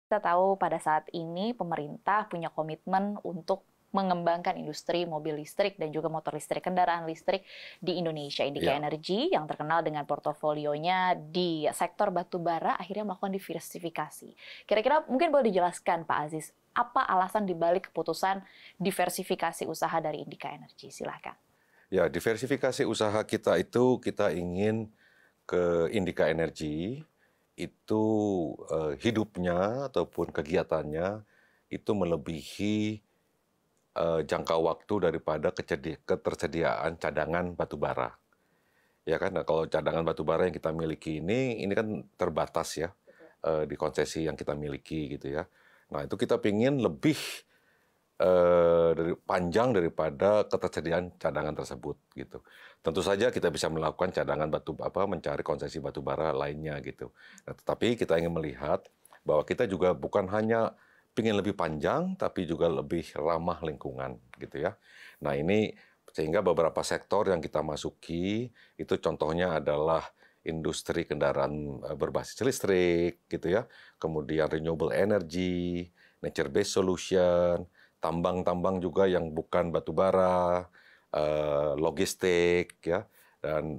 Kita tahu pada saat ini pemerintah punya komitmen untuk mengembangkan industri mobil listrik dan juga motor listrik, kendaraan listrik di Indonesia. Indika Ya, Energy yang terkenal dengan portofolionya di sektor batu bara akhirnya melakukan diversifikasi. Kira-kira mungkin boleh dijelaskan Pak Aziz, apa alasan dibalik keputusan diversifikasi usaha dari Indika Energy? Silahkan. ya, diversifikasi usaha kita itu kita ingin ke Indika Energy itu hidupnya ataupun kegiatannya itu melebihi jangka waktu daripada ketersediaan cadangan batu bara. Ya kan, nah, kalau cadangan batu bara yang kita miliki ini kan terbatas ya di konsesi yang kita miliki gitu ya. Nah itu kita pingin lebih panjang daripada ketersediaan cadangan tersebut gitu. Tentu saja kita bisa melakukan cadangan mencari konsesi batu bara lainnya gitu. Nah, tetapi kita ingin melihat bahwa kita juga bukan hanya ingin lebih panjang, tapi juga lebih ramah lingkungan gitu ya. Nah ini sehingga beberapa sektor yang kita masuki itu contohnya adalah industri kendaraan berbasis listrik gitu ya, kemudian renewable energy, nature based solution, tambang-tambang juga yang bukan batu bara, logistik ya,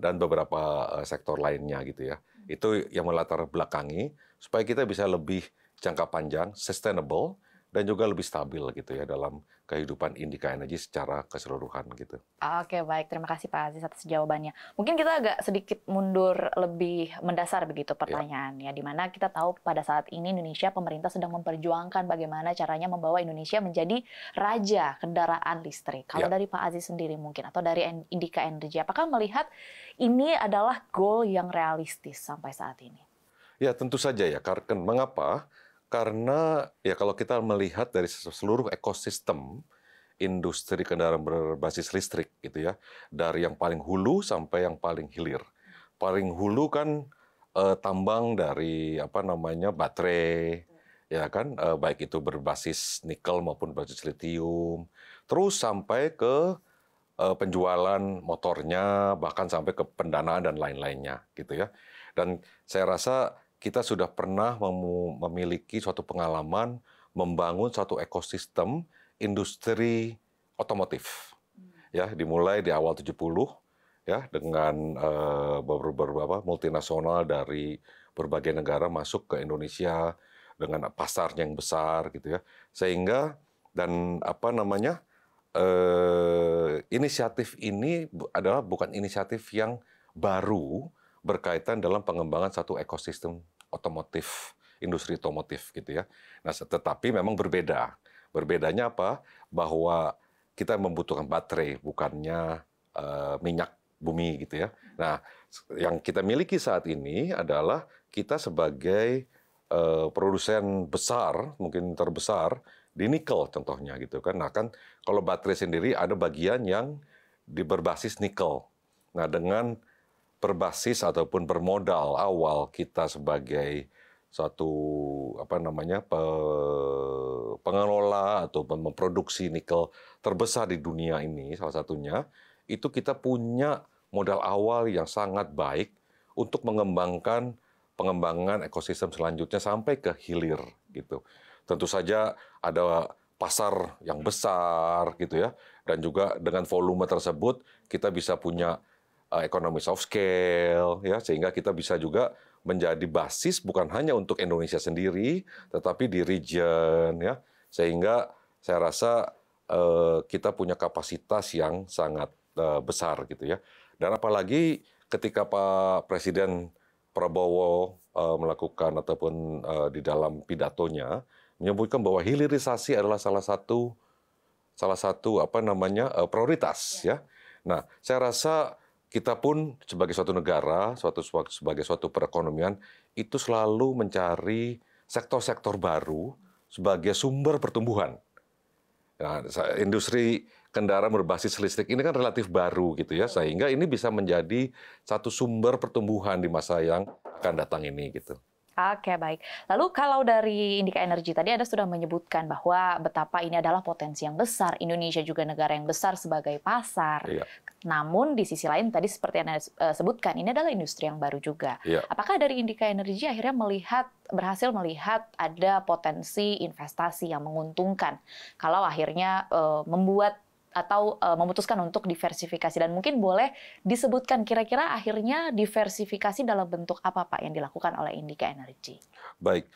dan beberapa sektor lainnya gitu ya. Itu yang melatar belakangi supaya kita bisa lebih jangka panjang, sustainable, dan juga lebih stabil gitu ya dalam kehidupan Indika Energy secara keseluruhan gitu. Oke, baik. Terima kasih Pak Aziz atas jawabannya. Mungkin kita agak sedikit mundur lebih mendasar begitu Ya, pertanyaannya, di mana kita tahu pada saat ini Indonesia, pemerintah sedang memperjuangkan bagaimana caranya membawa Indonesia menjadi raja kendaraan listrik. Kalau ya. dari Pak Aziz sendiri mungkin, atau dari Indika Energy, apakah melihat ini adalah goal yang realistis sampai saat ini? Ya, tentu saja ya. Karena mengapa? Karena ya kalau kita melihat dari seluruh ekosistem industri kendaraan berbasis listrik gitu ya, dari yang paling hulu sampai yang paling hilir. Paling hulu kan tambang dari baterai, ya kan, baik itu berbasis nikel maupun berbasis litium, terus sampai ke penjualan motornya, bahkan sampai ke pendanaan dan lain-lainnya gitu ya. Dan saya rasa kita sudah pernah memiliki suatu pengalaman membangun suatu ekosistem industri otomotif. Ya, dimulai di awal 70 ya dengan beberapa multinasional dari berbagai negara masuk ke Indonesia dengan pasarnya yang besar gitu ya. Sehingga dan inisiatif ini adalah bukan inisiatif yang baru berkaitan dalam pengembangan satu ekosistem otomotif, industri otomotif gitu ya. Nah, tetapi memang berbeda. Berbedanya apa? Bahwa kita membutuhkan baterai, bukannya minyak bumi gitu ya. Nah, yang kita miliki saat ini adalah kita sebagai produsen besar, mungkin terbesar di nikel contohnya gitu kan. Nah kan kalau baterai sendiri ada bagian yang berbasis nikel. Nah dengan berbasis ataupun bermodal awal kita sebagai satu pengelola atau memproduksi nikel terbesar di dunia ini salah satunya itu kita punya modal awal yang sangat baik untuk pengembangan ekosistem selanjutnya sampai ke hilir gitu. Tentu saja ada pasar yang besar gitu ya, dan juga dengan volume tersebut kita bisa punya economies of scale ya, sehingga kita bisa juga menjadi basis bukan hanya untuk Indonesia sendiri, tetapi di region ya, sehingga saya rasa kita punya kapasitas yang sangat besar gitu ya. Dan apalagi ketika Pak Presiden Prabowo melakukan ataupun di dalam pidatonya menyebutkan bahwa hilirisasi adalah salah satu prioritas ya. Nah, saya rasa kita pun sebagai suatu negara, sebagai suatu perekonomian itu selalu mencari sektor-sektor baru sebagai sumber pertumbuhan. Nah, industri kendaraan berbasis listrik ini kan relatif baru gitu ya, sehingga ini bisa menjadi satu sumber pertumbuhan di masa yang akan datang ini gitu. Oke, baik. Lalu kalau dari Indika Energy tadi Anda sudah menyebutkan bahwa betapa ini adalah potensi yang besar, Indonesia juga negara yang besar sebagai pasar. Iya. Namun di sisi lain tadi seperti Anda sebutkan, ini adalah industri yang baru juga. Iya. Apakah dari Indika Energy akhirnya berhasil melihat ada potensi investasi yang menguntungkan kalau akhirnya membuat atau memutuskan untuk diversifikasi, dan mungkin boleh disebutkan kira-kira akhirnya diversifikasi dalam bentuk apa Pak yang dilakukan oleh Indika Energy? Baik,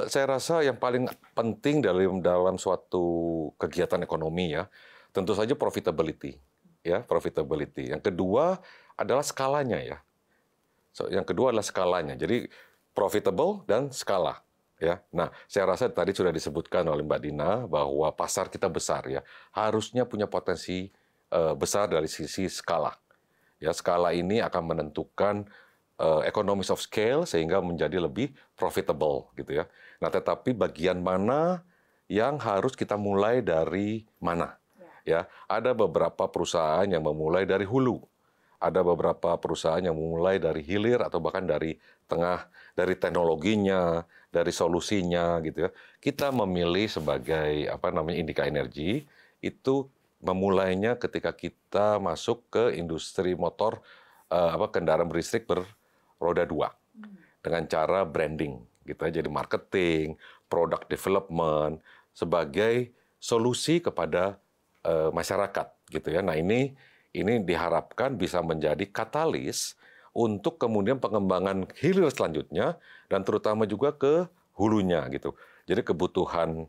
saya rasa yang paling penting dalam suatu kegiatan ekonomi ya, tentu saja profitability, ya profitability. Yang kedua adalah skalanya ya. Yang kedua adalah skalanya. Jadi profitable dan skala. Ya, nah saya rasa tadi sudah disebutkan oleh Mbak Dina bahwa pasar kita besar ya, harusnya punya potensi besar dari sisi skala. Ya, skala ini akan menentukan economies of scale sehingga menjadi lebih profitable gitu ya. Nah, tetapi bagian mana yang harus kita mulai dari mana? Ya, ada beberapa perusahaan yang memulai dari hulu. Ada beberapa perusahaan yang memulai dari hilir atau bahkan dari tengah, dari teknologinya, dari solusinya gitu ya. Kita memilih sebagai Indika Energy itu memulainya ketika kita masuk ke industri motor kendaraan berlistrik beroda 2 dengan cara branding gitu ya. Jadi marketing, product development sebagai solusi kepada masyarakat gitu ya. Nah, ini diharapkan bisa menjadi katalis untuk kemudian pengembangan hilir selanjutnya dan terutama juga ke hulunya gitu. Jadi kebutuhan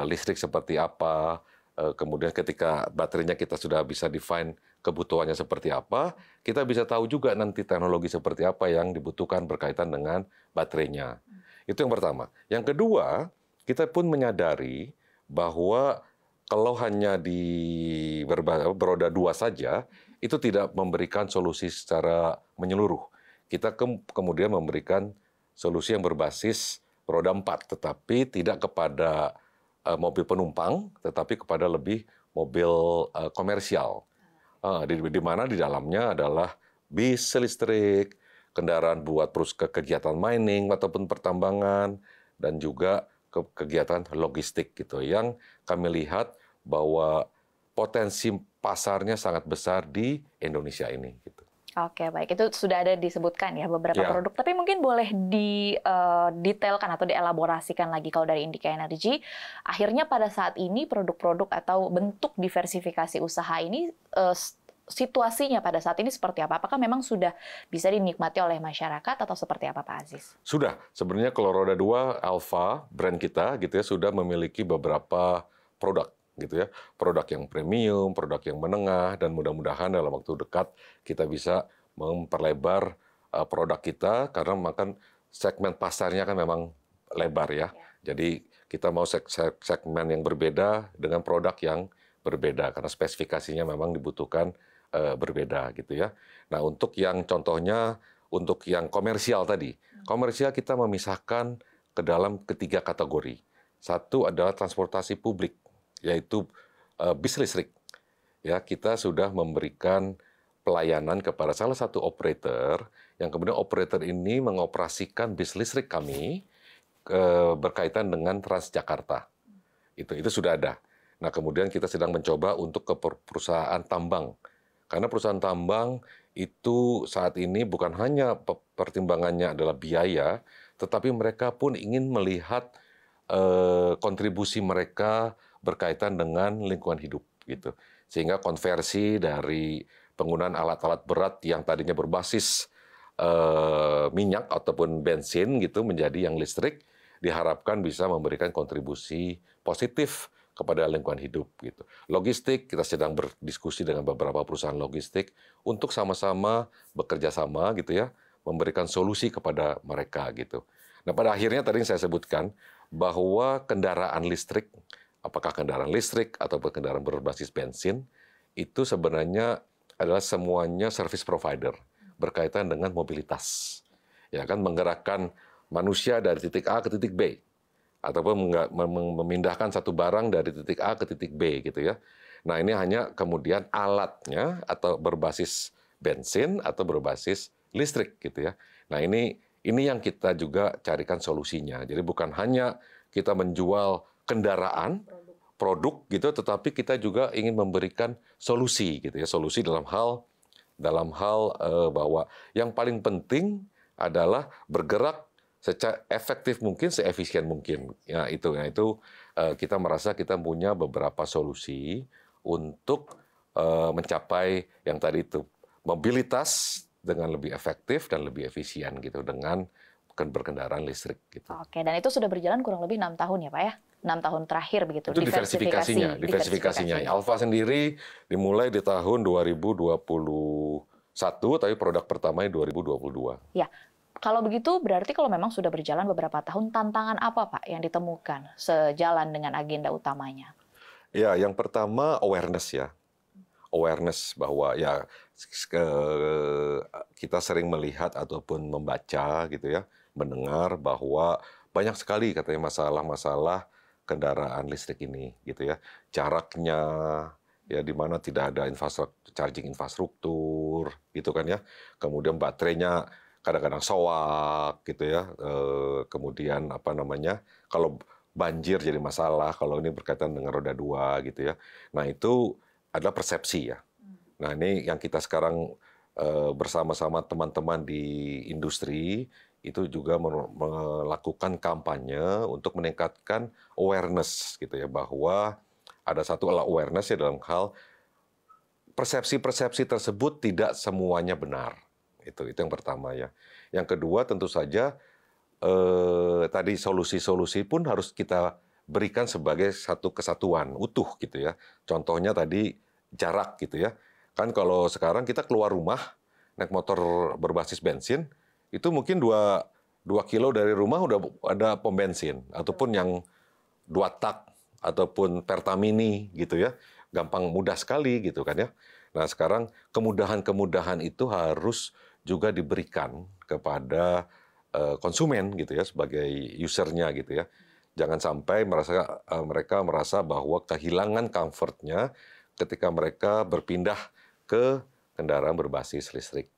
listrik seperti apa, kemudian ketika baterainya kita sudah bisa define kebutuhannya seperti apa, kita bisa tahu juga nanti teknologi seperti apa yang dibutuhkan berkaitan dengan baterainya. Itu yang pertama. Yang kedua, kita pun menyadari bahwa kalau hanya beroda 2 saja, itu tidak memberikan solusi secara menyeluruh. Kita kemudian memberikan solusi yang berbasis roda 4, tetapi tidak kepada mobil penumpang, tetapi kepada lebih mobil komersial. Di mana di dalamnya adalah bis listrik, kendaraan buat kegiatan mining ataupun pertambangan, dan juga kegiatan logistik gitu, yang kami lihat bahwa potensi pasarnya sangat besar di Indonesia ini gitu. Oke, baik. Itu sudah ada disebutkan ya beberapa produk, tapi mungkin boleh didetailkan atau dielaborasikan lagi kalau dari Indika Energy, akhirnya pada saat ini produk-produk atau bentuk diversifikasi usaha ini situasinya pada saat ini seperti apa? Apakah memang sudah bisa dinikmati oleh masyarakat atau seperti apa, Pak Aziz? Sudah. Sebenarnya kalau roda 2 Alfa brand kita gitu ya sudah memiliki beberapa produk gitu ya. Produk yang premium, produk yang menengah, dan mudah-mudahan dalam waktu dekat kita bisa memperlebar produk kita karena makan segmen pasarnya kan memang lebar ya. Jadi kita mau segmen yang berbeda dengan produk yang berbeda karena spesifikasinya memang dibutuhkan berbeda gitu ya. Nah, untuk yang contohnya untuk yang komersial tadi, komersial kita memisahkan ke dalam ketiga kategori. Satu adalah transportasi publik, yaitu bis listrik. Ya, kita sudah memberikan pelayanan kepada salah satu operator yang kemudian operator ini mengoperasikan bis listrik kami berkaitan dengan Transjakarta. Itu sudah ada. Nah, kemudian kita sedang mencoba untuk ke perusahaan tambang. Karena perusahaan tambang itu saat ini bukan hanya pertimbangannya adalah biaya, tetapi mereka pun ingin melihat kontribusi mereka berkaitan dengan lingkungan hidup gitu. Sehingga konversi dari penggunaan alat-alat berat yang tadinya berbasis minyak ataupun bensin gitu menjadi yang listrik diharapkan bisa memberikan kontribusi positif kepada lingkungan hidup gitu. Logistik, kita sedang berdiskusi dengan beberapa perusahaan logistik untuk sama-sama bekerja sama gitu ya, memberikan solusi kepada mereka gitu. Nah, pada akhirnya tadi saya sebutkan bahwa kendaraan listrik, apakah kendaraan listrik atau kendaraan berbasis bensin, itu sebenarnya adalah semuanya service provider berkaitan dengan mobilitas. Ya kan, menggerakkan manusia dari titik A ke titik B. Ataupun memindahkan satu barang dari titik A ke titik B gitu ya. Nah, ini hanya kemudian alatnya atau berbasis bensin atau berbasis listrik gitu ya. Nah, ini Ini yang kita juga carikan solusinya. Jadi bukan hanya kita menjual kendaraan, produk gitu, tetapi kita juga ingin memberikan solusi gitu ya, solusi dalam hal bahwa yang paling penting adalah bergerak secara efektif mungkin, seefisien mungkin. Ya itu kita merasa kita punya beberapa solusi untuk mencapai yang tadi itu, mobilitas dengan lebih efektif dan lebih efisien gitu dengan berkendaraan listrik gitu. Oke, dan itu sudah berjalan kurang lebih 6 tahun ya Pak ya? 6 tahun terakhir begitu. Itu diversifikasinya. Alfa sendiri dimulai di tahun 2021, tapi produk pertamanya 2022. Ya, kalau begitu berarti kalau memang sudah berjalan beberapa tahun, tantangan apa Pak yang ditemukan sejalan dengan agenda utamanya? Ya, yang pertama awareness ya. Awareness bahwa ya kita sering melihat ataupun membaca gitu ya, mendengar bahwa banyak sekali katanya masalah-masalah kendaraan listrik ini gitu ya. Jaraknya ya di mana tidak ada charging infrastruktur gitu kan ya. Kemudian baterainya kadang-kadang soak gitu ya. Kemudian apa namanya? Kalau banjir jadi masalah, kalau ini berkaitan dengan roda 2 gitu ya. Nah, itu adalah persepsi ya. Nah, ini yang kita sekarang bersama-sama teman-teman di industri itu juga melakukan kampanye untuk meningkatkan awareness gitu ya, bahwa ada satu awareness ya dalam hal persepsi-persepsi tersebut tidak semuanya benar. Itu yang pertama ya. Yang kedua tentu saja tadi solusi-solusi pun harus kita berikan sebagai satu kesatuan utuh gitu ya. Contohnya tadi jarak gitu ya. Kan kalau sekarang kita keluar rumah naik motor berbasis bensin itu mungkin 2 kilo dari rumah udah ada pom bensin ataupun yang 2 tak ataupun Pertamini gitu ya. Gampang, mudah sekali gitu kan ya. Nah, sekarang kemudahan-kemudahan itu harus juga diberikan kepada konsumen gitu ya, sebagai usernya gitu ya. Jangan sampai mereka merasa bahwa kehilangan comfort-nya ketika mereka berpindah ke kendaraan berbasis listrik.